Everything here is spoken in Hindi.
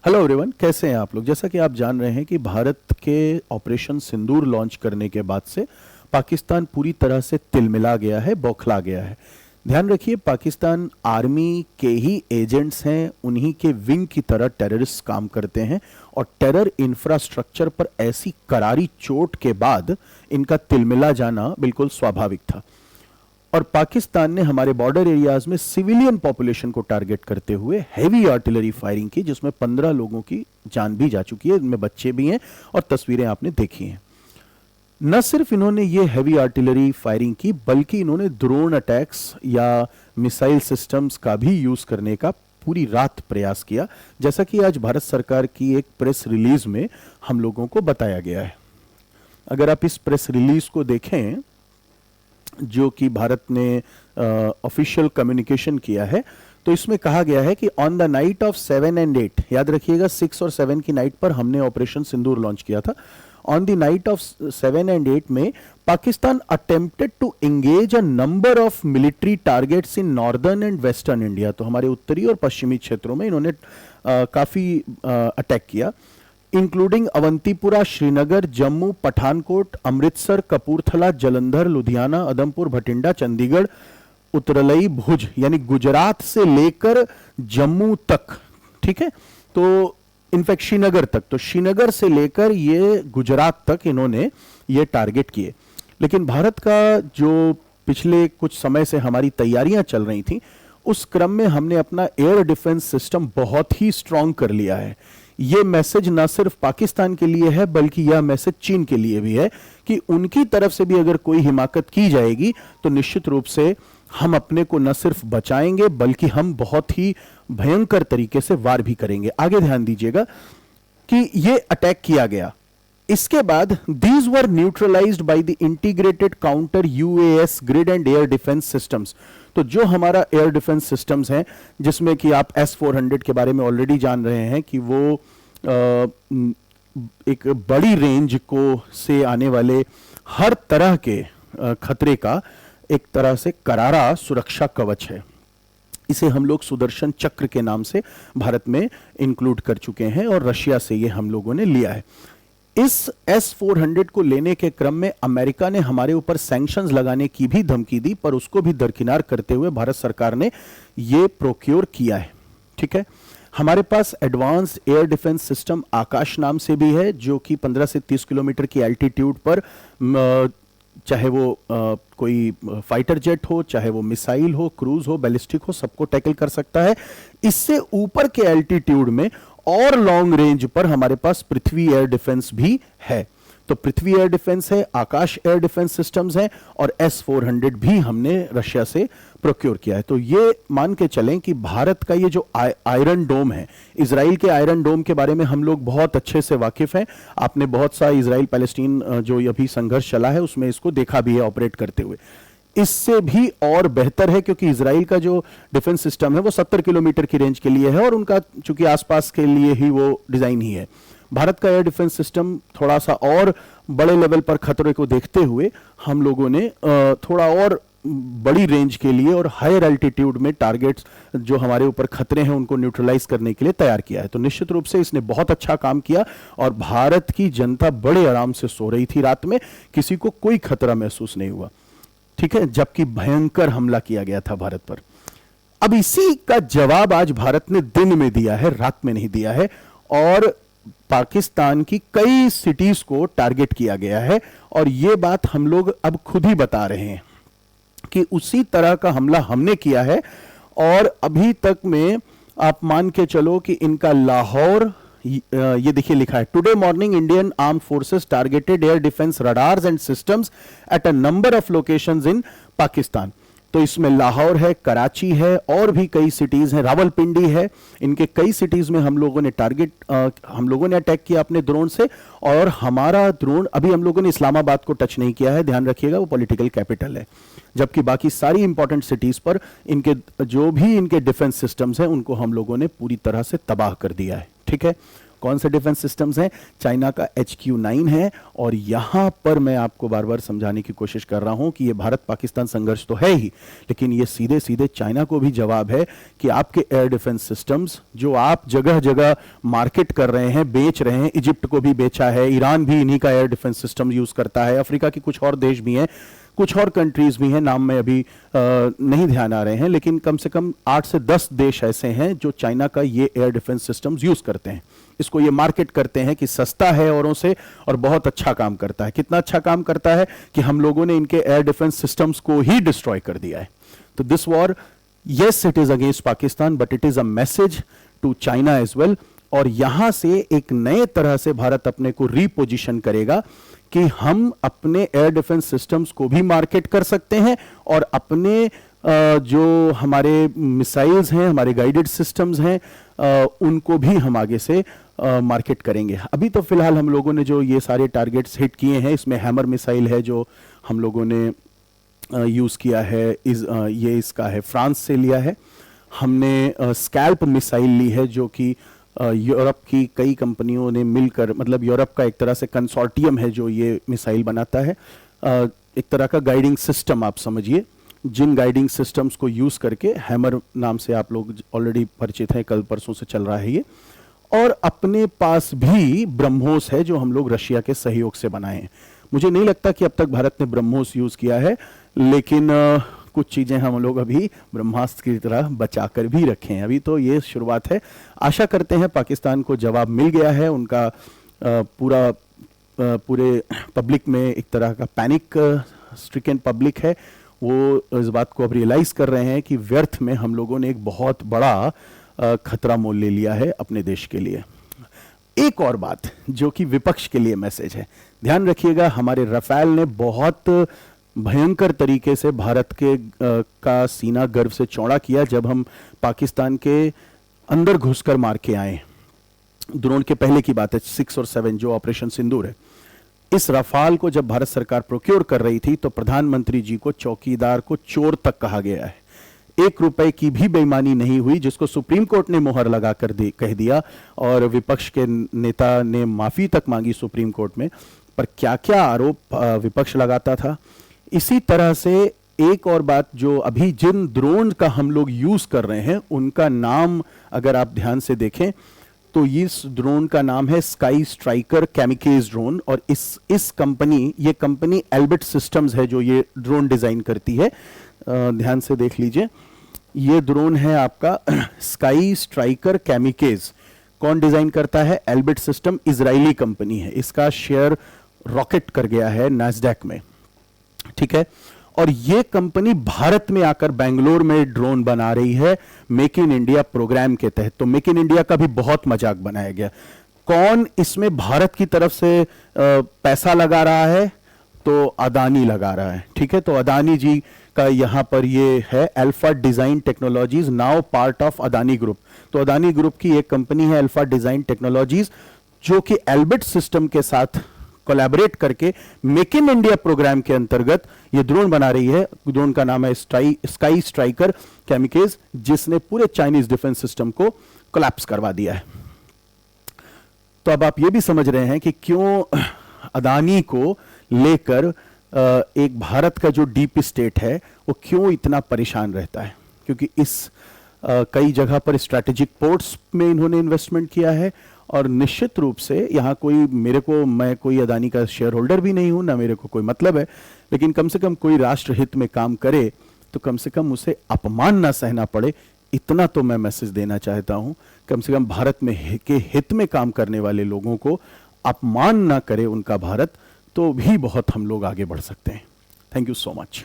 हेलो एवरीवन, कैसे हैं आप लोग। जैसा कि आप जान रहे हैं कि भारत के ऑपरेशन सिंदूर लॉन्च करने के बाद से पाकिस्तान पूरी तरह से तिलमिला गया है, बौखला गया है। ध्यान रखिए, पाकिस्तान आर्मी के ही एजेंट्स हैं, उन्हीं के विंग की तरह टेररिस्ट काम करते हैं और टेरर इंफ्रास्ट्रक्चर पर ऐसी करारी चोट के बाद इनका तिलमिला जाना बिल्कुल स्वाभाविक था। और पाकिस्तान ने हमारे बॉर्डर एरियाज में सिविलियन पॉपुलेशन को टारगेट करते हुए हैवी आर्टिलरी फायरिंग की, जिसमें 15 लोगों की जान भी जा चुकी है, इनमें बच्चे भी हैं और तस्वीरें आपने देखी हैं। न सिर्फ इन्होंने ये हैवी आर्टिलरी फायरिंग की, बल्कि इन्होंने ड्रोन अटैक्स या मिसाइल सिस्टम्स का भी यूज करने का पूरी रात प्रयास किया, जैसा कि आज भारत सरकार की एक प्रेस रिलीज में हम लोगों को बताया गया है। अगर आप इस प्रेस रिलीज को देखें जो कि भारत ने ऑफिशियल कम्युनिकेशन किया है, तो इसमें कहा गया है कि on the night of 7 and 8, याद रखिएगा 6 और 7 की नाइट पर हमने ऑपरेशन सिंदूर लॉन्च किया था। On the night of 7 and 8 में Pakistan attempted to engage a number of military targets in northern and western India. तो हमारे उत्तरी और पश्चिमी क्षेत्रों में इन्होंने काफी अटैक किया, इंक्लूडिंग अवंतीपुरा, श्रीनगर, जम्मू, पठानकोट, अमृतसर, कपूरथला, जलंधर, लुधियाना, उधमपुर, भटिंडा, चंडीगढ़, उतरलई, भुज, यानी गुजरात से लेकर जम्मू तक। ठीक है, तो इनफैक्ट श्रीनगर तक, तो श्रीनगर से लेकर ये गुजरात तक इन्होंने ये टारगेट किए। लेकिन भारत का जो पिछले कुछ समय से हमारी तैयारियां चल रही थी, उस क्रम में हमने अपना एयर डिफेंस सिस्टम बहुत ही स्ट्रांग कर लिया है। यह मैसेज ना सिर्फ पाकिस्तान के लिए है, बल्कि यह मैसेज चीन के लिए भी है कि उनकी तरफ से भी अगर कोई हिमाकत की जाएगी तो निश्चित रूप से हम अपने को न सिर्फ बचाएंगे, बल्कि हम बहुत ही भयंकर तरीके से वार भी करेंगे। आगे ध्यान दीजिएगा कि यह अटैक किया गया, इसके बाद these were neutralised by the integrated counter US grid and air defence systems. तो जो हमारा एयर डिफेंस सिस्टम्स हैं, जिसमें कि आप S-400 के बारे में ऑलरेडी जान रहे हैं कि वो एक बड़ी रेंज को से आने वाले हर तरह के खतरे का एक तरह से करारा सुरक्षा कवच है। इसे हम लोग सुदर्शन चक्र के नाम से भारत में इंक्लूड कर चुके हैं और रशिया से ये हम लोगों ने लिया है। इस S-400 को लेने के क्रम में अमेरिका ने हमारे ऊपर सैंक्शंस लगाने की भी धमकी दी, पर उसको भी दरकिनार करते हुए भारत सरकार ने यह प्रोक्योर किया है। ठीक है, हमारे पास एडवांस्ड एयर डिफेंस सिस्टम आकाश नाम से भी है, जो कि 15 से 30 किलोमीटर की एल्टीट्यूड पर चाहे वो कोई फाइटर जेट हो, चाहे वो मिसाइल हो, क्रूज हो, बैलिस्टिक हो, सबको टैकल कर सकता है। इससे ऊपर के एल्टीट्यूड में और लॉन्ग रेंज पर हमारे पास पृथ्वी एयर डिफेंस भी है। तो पृथ्वी एयर डिफेंस है, आकाश एयर डिफेंस सिस्टम्स हैं और S-400 भी हमने रशिया से प्रोक्योर किया है। तो ये मान के चलें कि भारत का ये जो आयरन डोम है, इजराइल के आयरन डोम के बारे में हम लोग बहुत अच्छे से वाकिफ हैं। आपने बहुत सा इजराइल पैलेस्टीन जो अभी संघर्ष चला है उसमें इसको देखा भी है ऑपरेट करते हुए। इससे भी और बेहतर है, क्योंकि इजराइल का जो डिफेंस सिस्टम है वो 70 किलोमीटर की रेंज के लिए है और उनका चूंकि आसपास के लिए ही वो डिजाइन ही है। भारत का एयर डिफेंस सिस्टम थोड़ा सा और बड़े लेवल पर खतरे को देखते हुए हम लोगों ने थोड़ा और बड़ी रेंज के लिए और हायर एल्टीट्यूड में टारगेट्स जो हमारे ऊपर खतरे हैं उनको न्यूट्रलाइज करने के लिए तैयार किया है। तो निश्चित रूप से इसने बहुत अच्छा काम किया और भारत की जनता बड़े आराम से सो रही थी रात में, किसी को कोई खतरा महसूस नहीं हुआ। ठीक है, जबकि भयंकर हमला किया गया था भारत पर। अब इसी का जवाब आज भारत ने दिन में दिया है, रात में नहीं दिया है, और पाकिस्तान की कई सिटीज को टारगेट किया गया है। और यह बात हम लोग अब खुद ही बता रहे हैं कि उसी तरह का हमला हमने किया है। और अभी तक में आप मान के चलो कि इनका लाहौर, ये देखिए लिखा है, today morning Indian arm forces targeted air defence radars and systems at a number of locations इन पाकिस्तान। तो इसमें लाहौर है, कराची है और भी कई सिटीज हैं, रावलपिंडी है। इनके कई सिटीज में हम लोगों ने अटैक किया अपने ड्रोन से। और हमारा ड्रोन, अभी हम लोगों ने इस्लामाबाद को टच नहीं किया है, ध्यान रखिएगा, वो पॉलिटिकल कैपिटल है। जबकि बाकी सारी इंपॉर्टेंट सिटीज पर इनके जो भी इनके डिफेंस सिस्टम्स हैं उनको हम लोगों ने पूरी तरह से तबाह कर दिया है। ठीक है, कौन से डिफेंस सिस्टम्स हैं? चाइना का HQ-9 है। और यहां पर मैं आपको बार बार समझाने की कोशिश कर रहा हूं कि ये भारत पाकिस्तान संघर्ष तो है ही, लेकिन ये सीधे सीधे चाइना को भी जवाब है कि आपके एयर डिफेंस सिस्टम्स जो आप जगह जगह मार्केट कर रहे हैं, बेच रहे हैं, इजिप्ट को भी बेचा है, ईरान भी इन्हीं का एयर डिफेंस सिस्टम यूज करता है, अफ्रीका के कुछ और देश भी हैं, कुछ और कंट्रीज भी हैं, नाम में अभी नहीं ध्यान आ रहे हैं, लेकिन कम से कम 8 से 10 देश ऐसे हैं जो चाइना का ये एयर डिफेंस सिस्टम्स यूज करते हैं। इसको ये मार्केट करते हैं कि सस्ता है औरों से और बहुत अच्छा काम करता है। कितना अच्छा काम करता है कि हम लोगों ने इनके एयर डिफेंस सिस्टम्स को ही डिस्ट्रॉय कर दिया है। तो this war, yes it is against Pakistan, but it is a message to China as well। और यहां से एक नए तरह से भारत अपने को रीपोजिशन करेगा कि हम अपने एयर डिफेंस सिस्टम्स को भी मार्केट कर सकते हैं और अपने जो हमारे मिसाइल्स हैं, हमारे गाइडेड सिस्टम्स हैं, उनको भी हम आगे से मार्केट करेंगे। अभी तो फिलहाल हम लोगों ने जो ये सारे टारगेट्स हिट किए हैं, इसमें हैमर मिसाइल है जो हम लोगों ने यूज किया है, ये इसका है फ्रांस से लिया है। हमने स्कैल्प मिसाइल ली है जो कि यूरोप की कई कंपनियों ने मिलकर, मतलब यूरोप का एक तरह से कंसोर्टियम है जो ये मिसाइल बनाता है। एक तरह का गाइडिंग सिस्टम आप समझिए, जिन गाइडिंग सिस्टम्स को यूज करके हैमर नाम से आप लोग ऑलरेडी परिचित हैं, कल परसों से चल रहा है ये। और अपने पास भी ब्रह्मोस है जो हम लोग रशिया के सहयोग से बनाए हैं। मुझे नहीं लगता कि अब तक भारत ने ब्रह्मोस यूज किया है, लेकिन कुछ चीजें हम लोग अभी ब्रह्मास्त्र की तरह बचा कर भी रखे हैं। अभी तो ये शुरुआत है। आशा करते हैं पाकिस्तान को जवाब मिल गया है। उनका पूरे पब्लिक में एक तरह का पैनिक स्ट्रिकन पब्लिक है, वो इस बात को अब रियलाइज कर रहे हैं कि व्यर्थ में हम लोगों ने एक बहुत बड़ा खतरा मोल ले लिया है अपने देश के लिए। एक और बात जो कि विपक्ष के लिए मैसेज है, ध्यान रखिएगा, हमारे राफेल ने बहुत भयंकर तरीके से भारत के का सीना गर्व से चौड़ा किया जब हम पाकिस्तान के अंदर घुसकर मार के आए। ड्रोन के पहले की बात है, 6 और 7 जो ऑपरेशन सिंदूर है। इस रफाल को जब भारत सरकार प्रोक्योर कर रही थी तो प्रधानमंत्री जी को चौकीदार को चोर तक कहा गया है। 1 रुपए की भी बेईमानी नहीं हुई, जिसको सुप्रीम कोर्ट ने मोहर लगाकर कह दिया और विपक्ष के नेता ने माफी तक मांगी सुप्रीम कोर्ट में। पर क्या क्या आरोप विपक्ष लगाता था। इसी तरह से एक और बात, जो अभी जिन ड्रोन का हम लोग यूज कर रहे हैं उनका नाम अगर आप ध्यान से देखें तो इस ड्रोन का नाम है स्काई स्ट्राइकर कैमिकेज ड्रोन। और इस कंपनी, ये कंपनी एल्बिट सिस्टम्स है जो ये ड्रोन डिजाइन करती है। ध्यान से देख लीजिए, ये ड्रोन है आपका स्काई स्ट्राइकर कैमिकेज। कौन डिजाइन करता है? एल्बिट सिस्टम, इजरायली कंपनी है। इसका शेयर रॉकेट कर गया है नैस्डैक में, ठीक है। और ये कंपनी भारत में आकर बेंगलोर में ड्रोन बना रही है मेक इन इंडिया प्रोग्राम के तहत। तो मेक इन इंडिया का भी बहुत मजाक बनाया गया। कौन इसमें भारत की तरफ से पैसा लगा रहा है? तो अदानी लगा रहा है, ठीक है। तो अदानी जी का यहां पर ये है alpha design technologies, now part of Adani group. तो अदानी ग्रुप की एक कंपनी है अल्फा डिजाइन टेक्नोलॉजीज जो कि एल्बिट सिस्टम के साथ कोलैबोरेट करके मेक इन इंडिया प्रोग्राम के अंतर्गत ये ड्रोन बना रही है। ड्रोन का नाम है स्काई स्ट्राइकर कैमिकेज, जिसने पूरे चाइनीज डिफेंस सिस्टम को कोलैप्स करवा दिया है। तो अब आप ये भी समझ रहे हैं कि क्यों अदानी को लेकर एक भारत का जो डीप स्टेट है वो क्यों इतना परेशान रहता है। क्योंकि इस कई जगह पर स्ट्रैटेजिक पोर्ट्स में इन्होंने इन्वेस्टमेंट किया है। और निश्चित रूप से यहाँ मैं कोई अदानी का शेयर होल्डर भी नहीं हूं, ना मेरे को कोई मतलब है, लेकिन कम से कम कोई राष्ट्र हित में काम करे तो कम से कम उसे अपमान ना सहना पड़े, इतना तो मैं मैसेज देना चाहता हूं। कम से कम भारत में के हित में काम करने वाले लोगों को अपमान ना करे उनका भारत, तो भी बहुत हम लोग आगे बढ़ सकते हैं। Thank you so much.